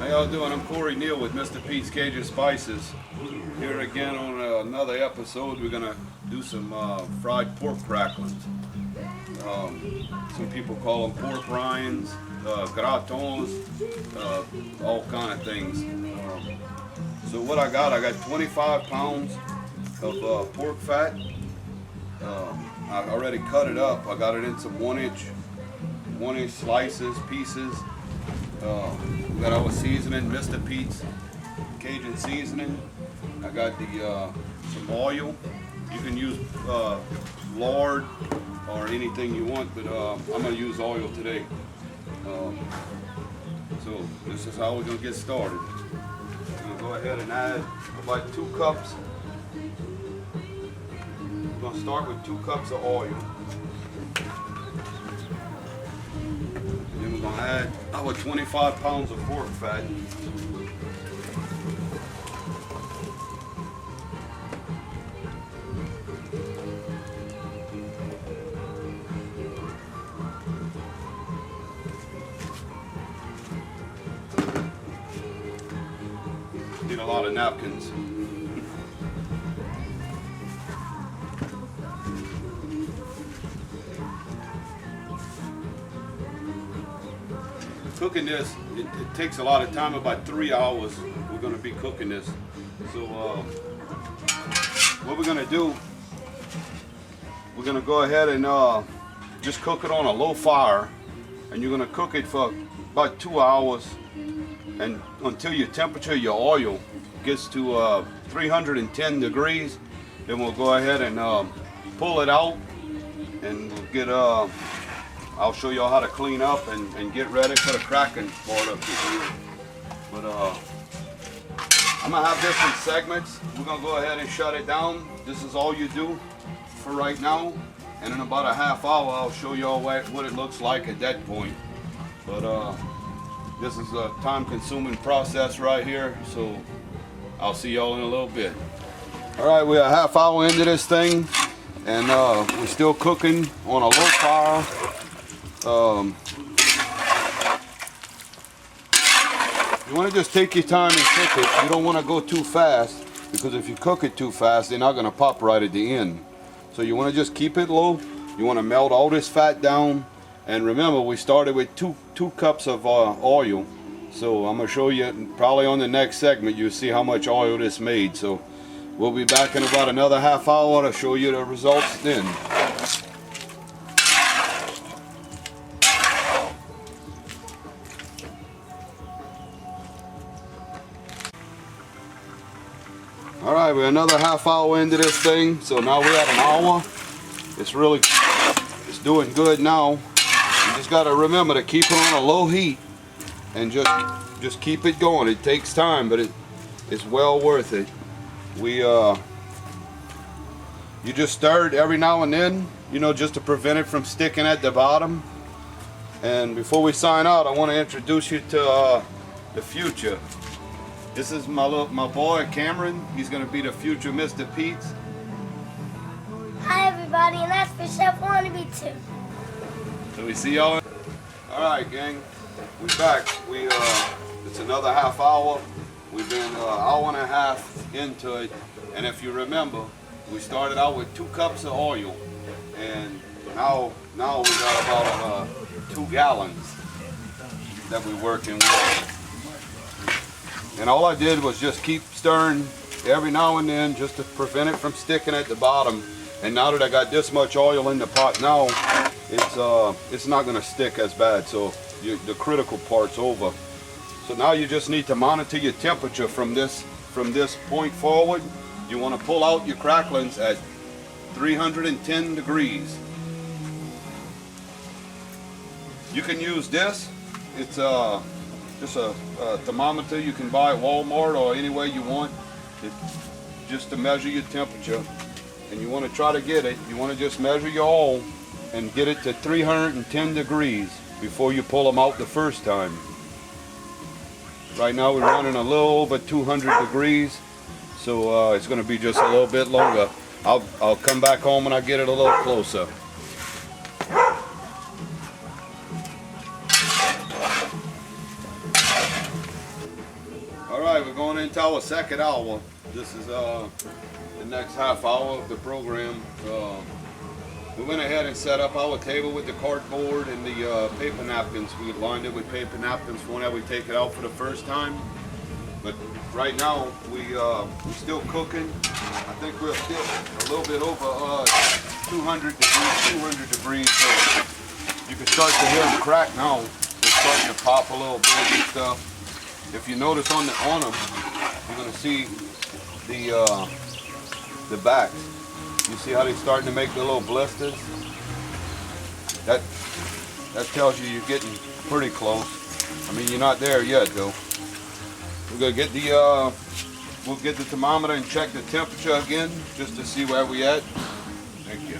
How y'all doing? I'm Corey Neal with Mr. Pete's Cajun Spices. Here again on another episode. We're gonna do some fried pork cracklins. Some people call them pork rinds, gratons, all kind of things. So what I got 25 pounds of pork fat. I already cut it up. I got it in some 1-inch slices, pieces. We got our seasoning, Mr. Pete's Cajun seasoning. I got the some oil. You can use lard or anything you want, but I'm gonna use oil today. So this is how we're gonna get started. I'm gonna go ahead and add about 2 cups. We're gonna start with 2 cups of oil. Then we're gonna add our 25 pounds of pork fat. Need a lot of napkins. Cooking this, it takes a lot of time, about 3 hours. We're going to be cooking this. So what we're going to do, we're going to go ahead and just cook it on a low fire, and you're going to cook it for about 2 hours, and until your temperature, your oil gets to 310 degrees. Then we'll go ahead and pull it out, and we'll get I'll show y'all how to clean up and get ready for the cracking part of it. But I'm gonna have different segments. We're gonna go ahead and shut it down. This is all you do for right now, and in about a half hour I'll show y'all what it looks like at that point. But this is a time-consuming process right here, so I'll see y'all in a little bit. All right, we're a half hour into this thing, and we're still cooking on a low fire. You want to just take your time and cook it. You don't want to go too fast, because if you cook it too fast, they're not going to pop right at the end. So you want to just keep it low. You want to melt all this fat down. And remember, we started with two cups of oil. So I'm going to show you, probably on the next segment, you'll see how much oil this made. So we'll be back in about another half hour to show you the results then. All right, we're another half hour into this thing, so now we're at an hour. It's doing good now. You just got to remember to keep it on a low heat and just keep it going. It takes time, but it's well worth it. You just stir it every now and then, you know, just to prevent it from sticking at the bottom. And before we sign out, I want to introduce you to the future. This is my boy Cameron. He's going to be the future Mr. Pete's. Hi everybody, and that's for Chef Wannabe too. So we see y'all. All right, gang, we back. It's another half hour. We've been an hour and a half into it, and if you remember, we started out with 2 cups of oil, and now we got about 2 gallons that we're working with. And all I did was just keep stirring every now and then, just to prevent it from sticking at the bottom. And now that I got this much oil in the pot now, it's not going to stick as bad. So the critical part's over. So now you just need to monitor your temperature from this point forward. You want to pull out your cracklins at 310 degrees. You can use this. It's just a thermometer you can buy at Walmart or anywhere you want, just to measure your temperature. And you want to try to get it, you want to just measure your oil and get it to 310 degrees before you pull them out the first time. Right now we're running a little over 200 degrees, so it's going to be just a little bit longer. I'll come back home when I get it a little closer. right, we're going into our second hour. This is the next half hour of the program. We went ahead and set up our table with the cardboard and the paper napkins. We lined it with paper napkins for whenever we take it out for the first time. But right now we're still cooking. I think we're still a little bit over 200 degrees. So you can start to hear them crack now. They're starting to pop a little bit and stuff. If you notice on them, you're gonna see the backs. You see how they're starting to make the little blisters? That tells you you're getting pretty close. I mean, you're not there yet though. We're gonna get we'll get the thermometer and check the temperature again, just to see where we at. Thank you.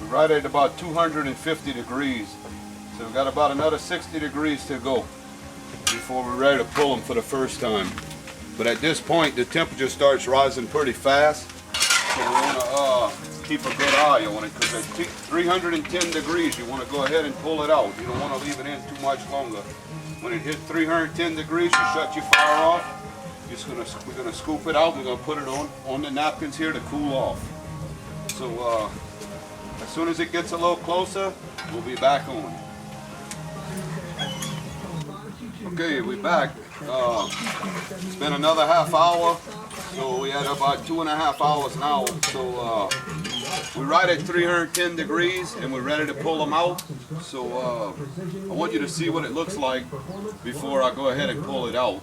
We're right at about 250 degrees. So we've got about another 60 degrees to go before we're ready to pull them for the first time. But at this point, the temperature starts rising pretty fast. So we want to keep a good eye on it, because at 310 degrees, you want to go ahead and pull it out. You don't want to leave it in too much longer. When it hits 310 degrees, you shut your fire off. We're gonna scoop it out. We're gonna put it on the napkins here to cool off. So as soon as it gets a little closer, we'll be back on. Okay, we're back. It's been another half hour, so we had about 2.5 hours now. So we're right at 310 degrees, and we're ready to pull them out. So I want you to see what it looks like before I go ahead and pull it out.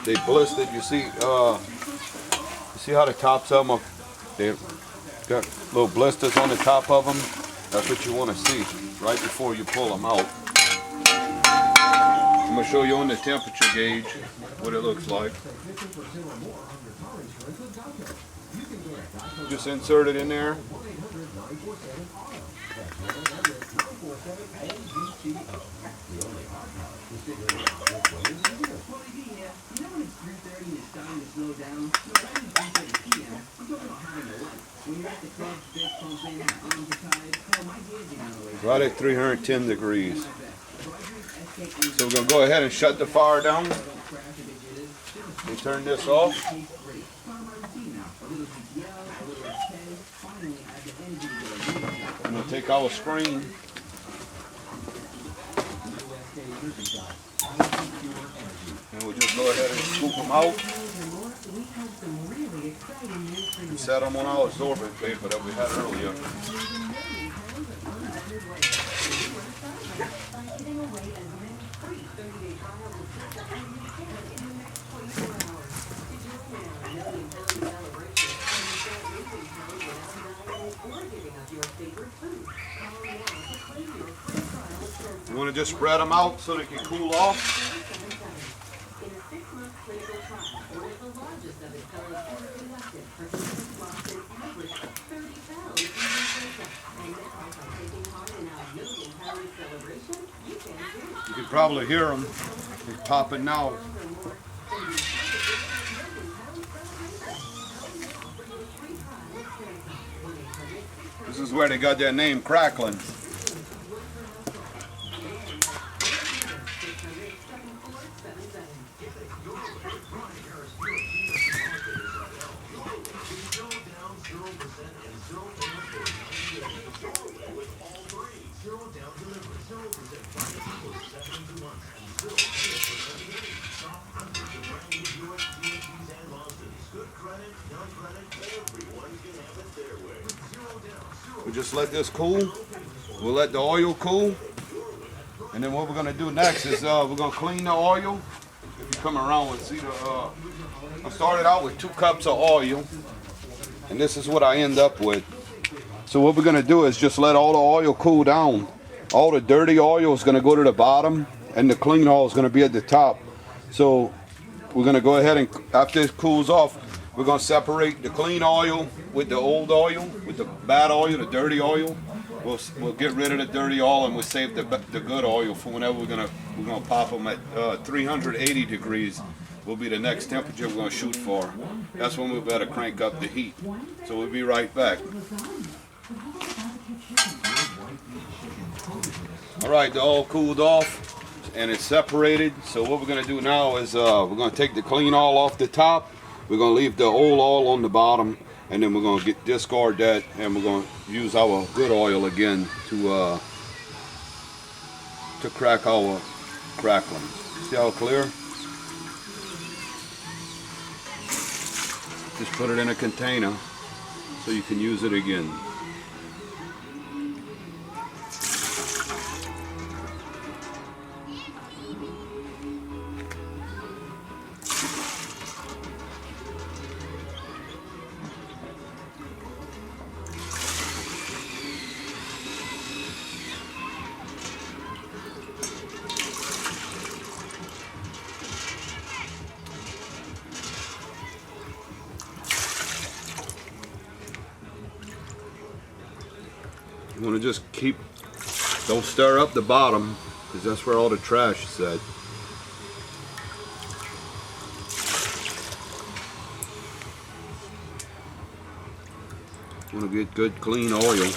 They blistered. You see how the tops of them they've got little blisters on the top of them. That's what you want to see right before you pull them out. I'm going to show you on the temperature gauge what it looks like. Just insert it in there. Right at 310 degrees. So we're going to go ahead and shut the fire down. We turn this off. And we'll take our screen. And we'll just go ahead and scoop them out. And set them on our absorbent paper that we had earlier. You want to just spread them out so they can cool off. You can probably hear them. They're popping now. This is where they got their name, Cracklin. We just let this cool. We'll let the oil cool. And then what we're going to do next is we're going to clean the oil. If you come around and see I started out with 2 cups of oil. And this is what I end up with. So what we're going to do is just let all the oil cool down. All the dirty oil is going to go to the bottom, and the clean oil is going to be at the top. So we're going to go ahead and, after it cools off, we're going to separate the clean oil with the old oil, with the bad oil, the dirty oil. We'll get rid of the dirty oil and we'll save the good oil for whenever we're gonna pop them at 380 degrees. Will be the next temperature we're gonna shoot for. That's when we better crank up the heat. So we'll be right back. All right, the oil cooled off and it's separated. So what we're gonna do now is we're gonna take the clean oil off the top. We're gonna leave the old oil on the bottom, and then we're gonna discard that, and we're gonna use our good oil again to crack our cracklin. See how clear? Just put it in a container so you can use it again. You want to just don't stir up the bottom, because that's where all the trash is at. You want to get good clean oil.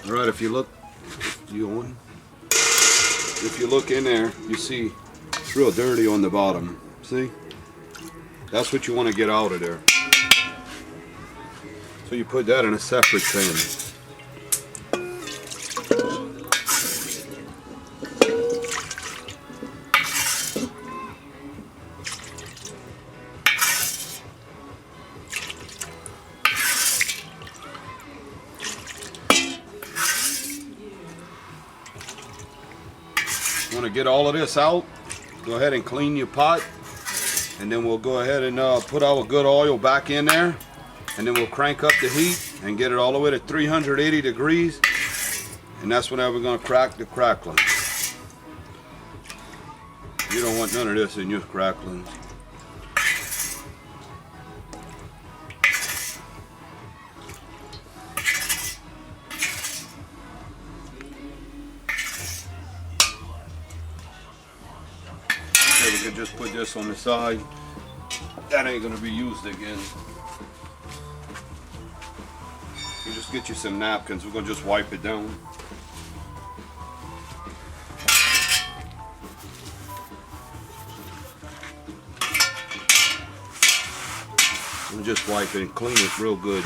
All right, if you look in there, you see it's real dirty on the bottom. See? That's what you want to get out of there. So you put that in a separate pan. Want to get all of this out, go ahead and clean your pot, and then we'll go ahead and put our good oil back in there, and then we'll crank up the heat and get it all the way to 380 degrees, and that's whenever we're going to crack the cracklin. You don't want none of this in your cracklin. We can just put this on the side. That ain't gonna be used again. You just get you some napkins. We're gonna just wipe it down. We'll just wipe it and clean it real good.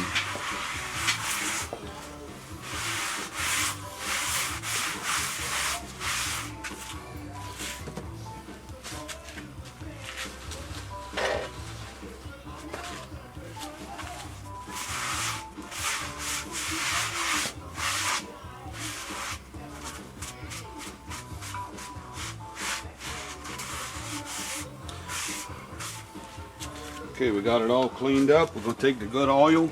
Okay, we got it all cleaned up. We're going to take the good oil.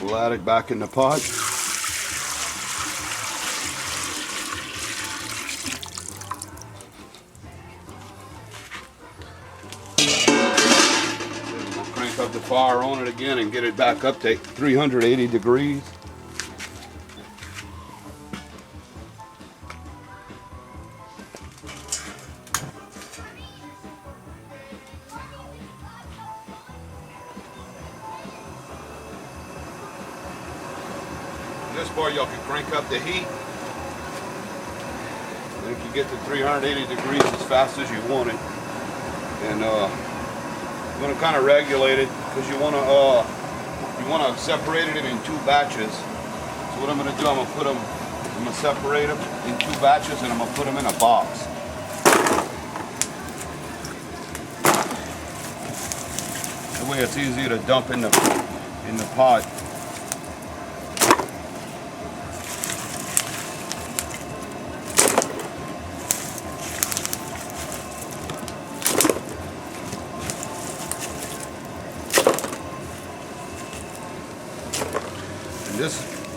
We'll add it back in the pot. We'll crank up the fire on it again and get it back up to 380 degrees. This part y'all can crank up the heat. And you can get to 380 degrees as fast as you want it. And You want to kind of regulate it because you want to separate it in 2 batches. So what I'm going to do, I'm going to separate them in 2 batches, and I'm going to put them in a box. That way it's easier to dump in the pot.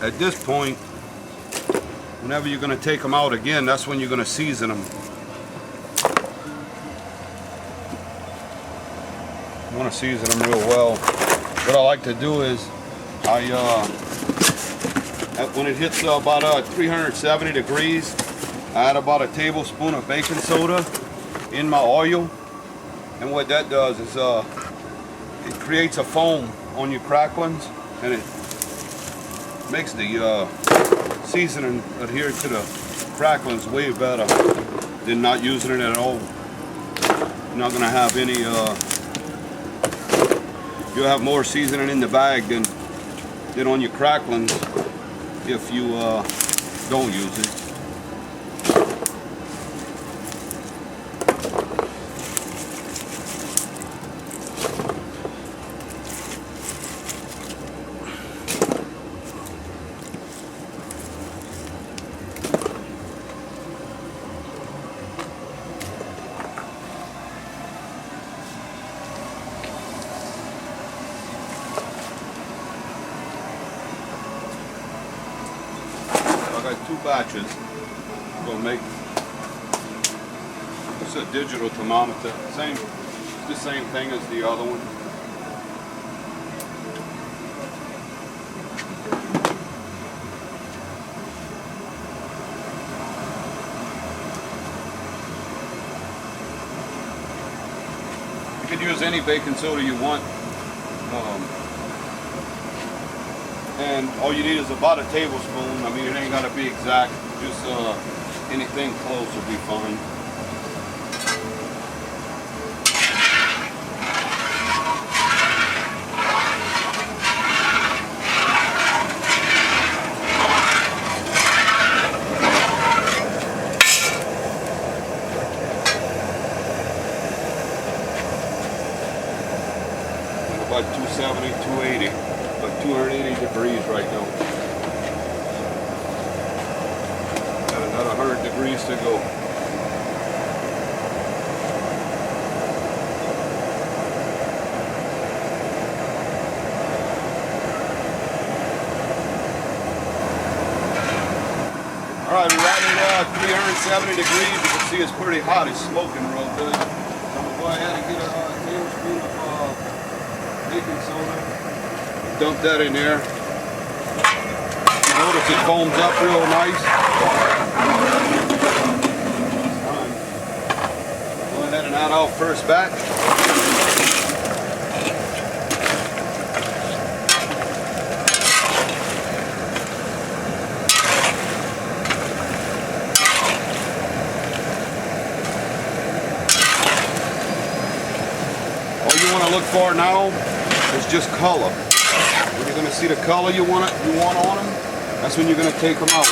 At this point, whenever you're going to take them out again, that's when you're going to season them. You want to season them real well. What I like to do is, when it hits about 370 degrees, I add about a tablespoon of baking soda in my oil, and what that does is it creates a foam on your cracklins, and it makes the seasoning adhere to the cracklins way better than not using it at all. You're not gonna have any, you'll have more seasoning in the bag than on your cracklins if you don't use it. I got 2 batches. I'm gonna make this a digital thermometer. The same thing as the other one. You can use any baking soda you want. And all you need is about a tablespoon. I mean, it ain't gotta be exact. Just anything close will be fine. About 270, 280. About 280 degrees right now. Got another 100 degrees to go. Alright, we're right at 370 degrees. You can see it's pretty hot. It's smoking real good. So I'm going to go ahead and get a tablespoon of baking soda. Dump that in there. You notice it foams up real nice. Go ahead and add our first batch. All you want to look for now is just color. When you're going to see the color you want on them, that's when you're going to take them out.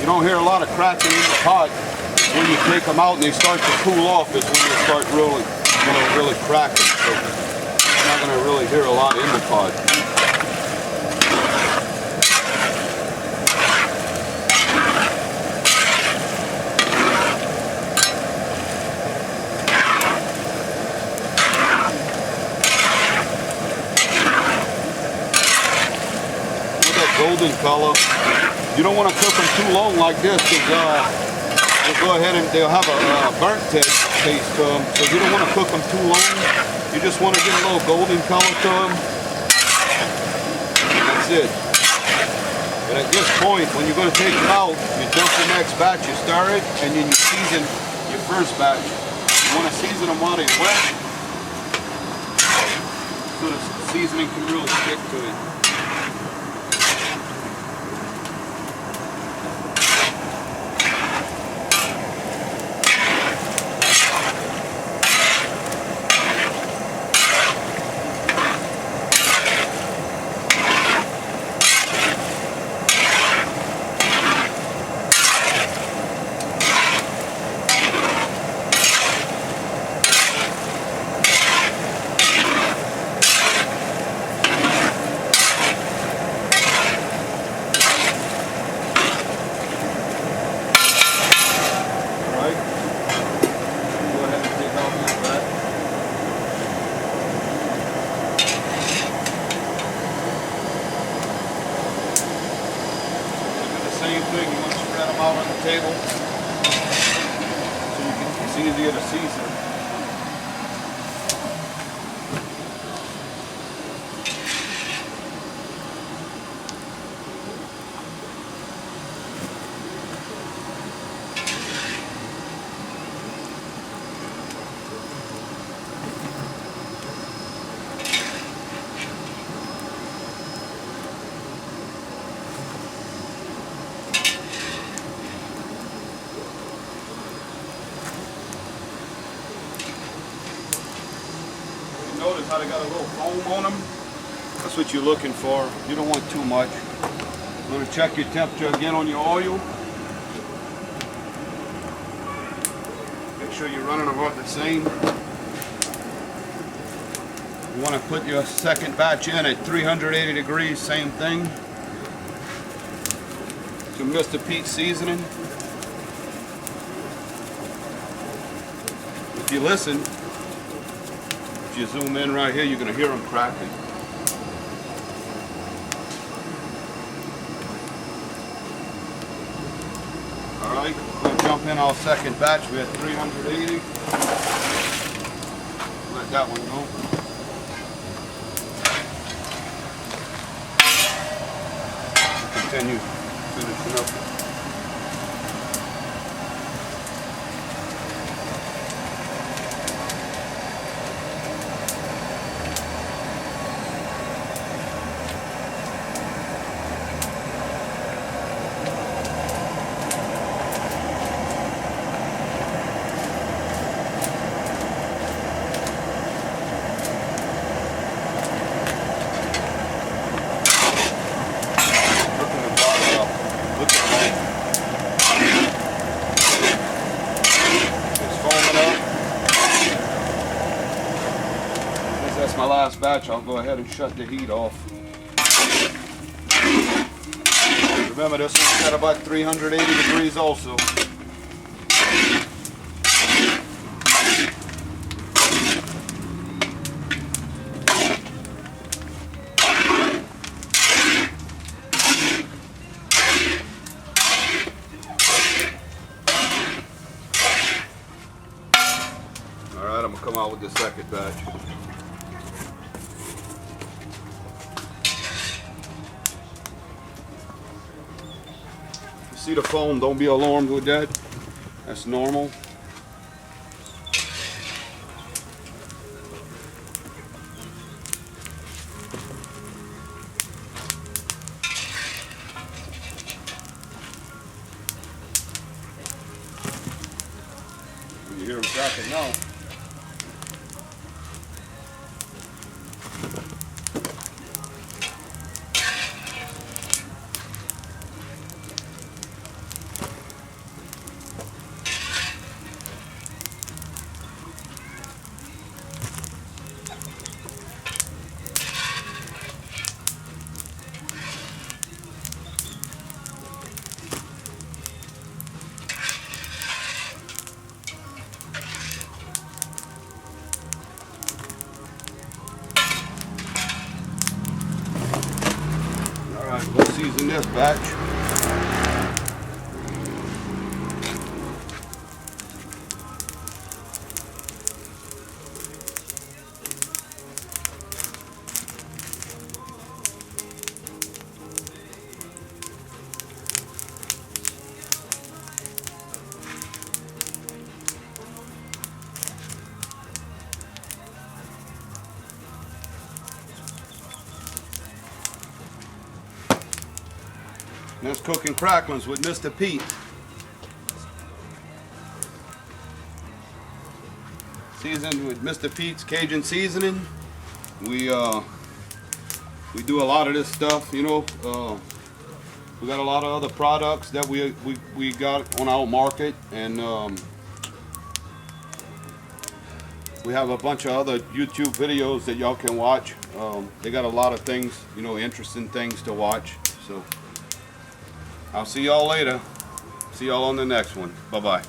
You don't hear a lot of cracking in the pot. When you take them out and they start to cool off is when they start really cracking. So you're not going to really hear a lot in the pot. Golden color. You don't want to cook them too long like this because they'll go ahead and they'll have a burnt taste to them. So you don't want to cook them too long. You just want to get a little golden color to them. And that's it. And at this point, when you're going to take them out, you dump the next batch, you stir it, and then you season your first batch. You want to season them while they're wet, so the seasoning can really stick to it. table so it's easier to season. Notice how they got a little foam on them? That's what you're looking for. You don't want too much. I'm going to check your temperature again on your oil. Make sure you're running about the same. You want to put your second batch in at 380 degrees, same thing. Some Mr. Pete seasoning. If you listen, if you zoom in right here, you're going to hear them cracking. Alright, we're going to jump in our second batch. We're at 380. Let that one go. Continue finishing up. That's my last batch. I'll go ahead and shut the heat off. Remember, this one's at about 380 degrees also. Alright, I'm going to come out with the second batch. See the foam, don't be alarmed with that. That's normal. You hear them cracking now. We'll season this batch. That's cooking cracklins with Mr. Pete. Seasoned with Mr. Pete's Cajun seasoning. We do a lot of this stuff, you know. We got a lot of other products that we got on our market, and we have a bunch of other YouTube videos that y'all can watch. They got a lot of things, you know, interesting things to watch. So I'll see y'all later. See y'all on the next one. Bye-bye.